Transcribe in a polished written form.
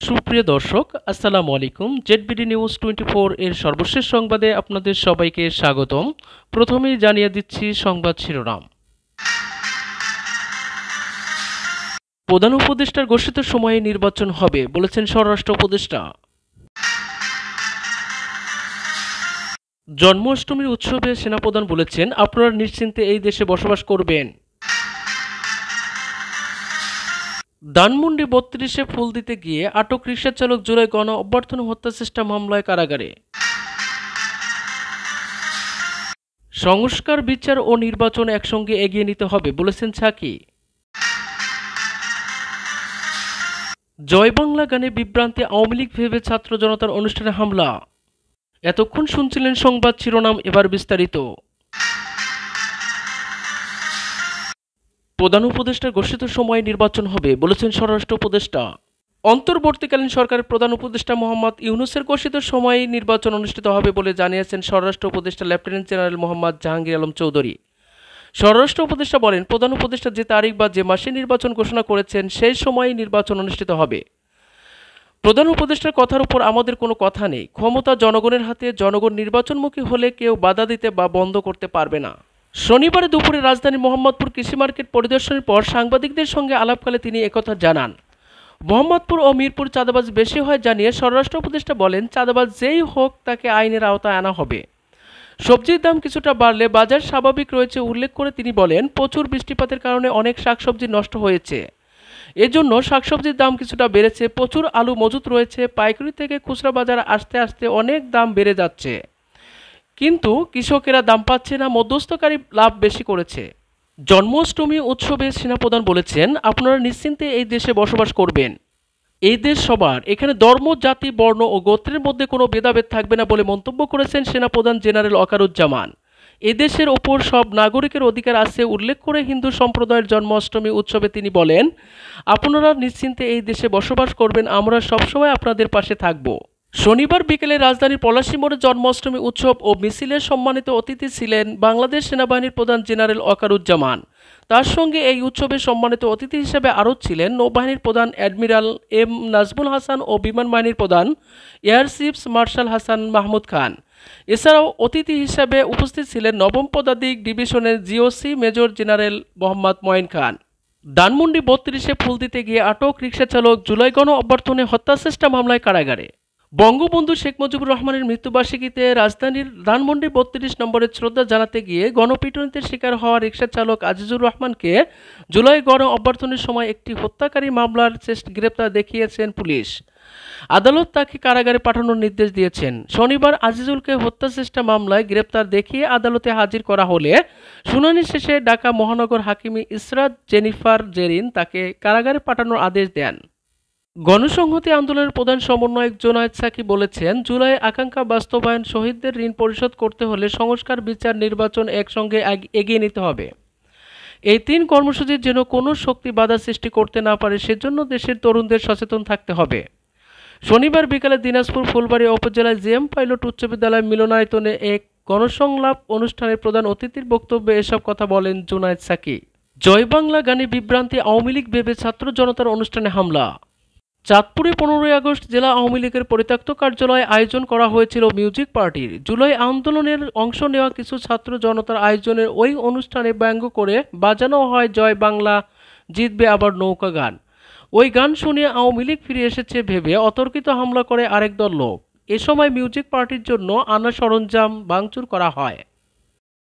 সুপ্রিয় দর্শক, আসসালামু আলাইকুম। জেডবিডি নিউজ 24 এর সর্বশেষ সংবাদে আপনাদের সবাইকে স্বাগতম। প্রথমেই জানিয়ে দিচ্ছি সংবাদ শিরোনাম। প্রধান উপদেষ্টার ঘোষিত সময়ে নির্বাচন হবে বলেছেন স্বরাষ্ট্র উপদেষ্টা। জন্মাষ্টমীর উৎসবে সেনাপ্রধান বলেছেন, আপনারা নিশ্চিন্তে এই দেশে বসবাস করবেন। ধানমন্ডি ৩২-এ ফুল দিতে গিয়ে আটক রিকশা চালক জুলাই গণ অভ্যর্থনা হত্যাচেষ্টা মামলায় কারাগারে। সংস্কার, বিচার ও নির্বাচন একসঙ্গে এগিয়ে নিতে হবে বলেছেন ছাকি। জয় বাংলা গানে বিভ্রান্তি, আওয়ামী লীগ ভেবে ছাত্র জনতার অনুষ্ঠানে হামলা। এতক্ষণ শুনছিলেন সংবাদ শিরোনাম, এবার বিস্তারিত। প্রধান উপদেষ্টার ঘোষিত সময়ে নির্বাচন হবে বলেছেন স্বরাষ্ট্র উপদেষ্টা। অন্তর্বর্তীকালীন সরকারের প্রধান উপদেষ্টা মোহাম্মদ ইউনূসের ঘোষিত সময়ে নির্বাচন অনুষ্ঠিত হবে বলে জানিয়েছেন স্বরাষ্ট্র উপদেষ্টা লেফটেন্যান্ট জেনারেল মোহাম্মদ জাহাঙ্গীর আলম চৌধুরী। স্বরাষ্ট্র উপদেষ্টা বলেন, প্রধান উপদেষ্টা যে তারিখ বা যে মাসে নির্বাচন ঘোষণা করেছেন সেই সময়েই নির্বাচন অনুষ্ঠিত হবে। প্রধান উপদেষ্টার কথার উপর আমাদের কোনো কথা নেই। ক্ষমতা জনগণের হাতে, জনগণ নির্বাচনমুখী হলে কেউ বাধা দিতে বা বন্ধ করতে পারবে না। শনিবার দুপুরে রাজধানী মোহাম্মদপুর কৃষি মার্কেট পরিদর্শনের পর সাংবাদিকদের সঙ্গে আলাপকালে তিনি একথা জানান। মোহাম্মদপুর ও মিরপুর চাঁদাবাজ বেশি হয় জানিয়ে স্বরাষ্ট্র উপদেষ্টা বলেন, চাঁদাবাজ যেই হোক তাকে আইনের আওতায় আনা হবে। সবজির দাম কিছুটা বাড়লে বাজার স্বাভাবিক রয়েছে উল্লেখ করে তিনি বলেন, প্রচুর বৃষ্টিপাতের কারণে অনেক শাকসবজি নষ্ট হয়েছে, এজন্য শাকসবজির দাম কিছুটা বেড়েছে। প্রচুর আলু মজুত রয়েছে, পাইকারি থেকে খুচরা বাজার আসতে আসতে অনেক দাম বেড়ে যাচ্ছে, কিন্তু কৃষকেরা দাম পাচ্ছে না, মধ্যস্থকারী লাভ বেশি করেছে। জন্মাষ্টমী উৎসবে সেনাপ্রধান বলেছেন, আপনারা নিশ্চিন্তে এই দেশে বসবাস করবেন। এই দেশ সবার, এখানে ধর্ম, জাতি, বর্ণ ও গোত্রের মধ্যে কোনো ভেদাভেদ থাকবে না বলে মন্তব্য করেছেন সেনাপ্রধান জেনারেল ওয়াকারুজ্জামান। এদেশের ওপর সব নাগরিকের অধিকার আছে উল্লেখ করে হিন্দু সম্প্রদায়ের জন্মাষ্টমী উৎসবে তিনি বলেন, আপনারা নিশ্চিন্তে এই দেশে বসবাস করবেন, আমরা সবসময় আপনাদের পাশে থাকব। শনিবার বিকেলে রাজধানীর পলাশী মোড়ে জন্মাষ্টমী উৎসব ও মিছিলের সম্মানিত অতিথি ছিলেন বাংলাদেশ সেনাবাহিনীর প্রধান জেনারেল ওয়াকারুজ্জামান। তার সঙ্গে এই উৎসবে সম্মানিত অতিথি হিসেবে আরও ছিলেন নৌবাহিনীর প্রধান অ্যাডমিরাল এম নাজমুল হাসান ও বিমান বাহিনীর প্রধান air chief marshal Hasan Mahmud Khan. এছাড়াও অতিথি হিসেবে উপস্থিত ছিলেন নবম পদাতিক ডিভিশনের GOC major general Mohammad Moin Khan. Dhanmondi ৩২-এ ফুল দিতে গিয়ে আটক রিকশা চালক জুলাই গণ অভ্যর্থনে হত্যাচেষ্টা মামলায় কারাগারে। বঙ্গবন্ধু শেখ মুজিবুর রহমানের মৃত্যুবার্ষিকীতে রাজধানীর ধানমন্ডি ৩২ নম্বরে শ্রদ্ধা জানাতে গিয়ে গণপিটুনিতে শিকার হওয়া রিকশা চালক আজিজুর রহমানকে জুলাই গণ অভ্যর্থনের সময় একটি হত্যাকারী মামলার গ্রেপ্তার দেখিয়েছেন পুলিশ। আদালত তাকে কারাগারে পাঠানোর নির্দেশ দিয়েছেন। শনিবার আজিজুলকে হত্যাচেষ্টা মামলায় গ্রেপ্তার দেখিয়ে আদালতে হাজির করা হলে শুনানি শেষে ঢাকা মহানগর হাকিম ইসরাত জেনিফার জেরিন তাকে কারাগারে পাঠানোর আদেশ দেন। গণসংহতি আন্দোলনের প্রধান সমন্বয়ক জোনায়েদ সাকি বলেছেন, জুলাই আকাঙ্ক্ষা বাস্তবায়ন, শহীদদের ঋণ পরিশোধ করতে হলে সংস্কার, বিচার, নির্বাচন একসঙ্গে এগিয়ে নিতে হবে। এই তিন কর্মসূচির যেন কোনো শক্তি বাধা সৃষ্টি করতে না পারে, সেজন্য দেশের তরুণদের সচেতন থাকতে হবে। শনিবার বিকালে দিনাজপুর ফুলবাড়ী উপজেলায় জিএম পাইলট উচ্চ বিদ্যালয় মিলনায়তনে এক গণসংলাপ অনুষ্ঠানে প্রধান অতিথির বক্তব্যে এসব কথা বলেন জোনায়েদ সাকি। জয় বাংলা গানে বিভ্রান্তি, আওয়ামী লীগ ভেবে ছাত্র জনতার অনুষ্ঠানে হামলা। চাঁদপুরে 15ই আগস্ট জেলা আওয়ামী লীগের পরিত্যক্ত কার্যালয়ে আয়োজন করা হয়েছিল মিউজিক পার্টির। জুলাই আন্দোলনের অংশ নেওয়া কিছু ছাত্র জনতার আয়োজনের ওই অনুষ্ঠানে ব্যঙ্গ করে বাজানো হয় জয় বাংলা জিতবে আবার নৌকা গান। ওই গান শুনে আওয়ামী লীগ ফিরে এসেছে ভেবে অতর্কিত হামলা করে আরেক দল লোক। এ সময় মিউজিক পার্টির জন্য আনা সরঞ্জাম ভাঙচুর করা হয়।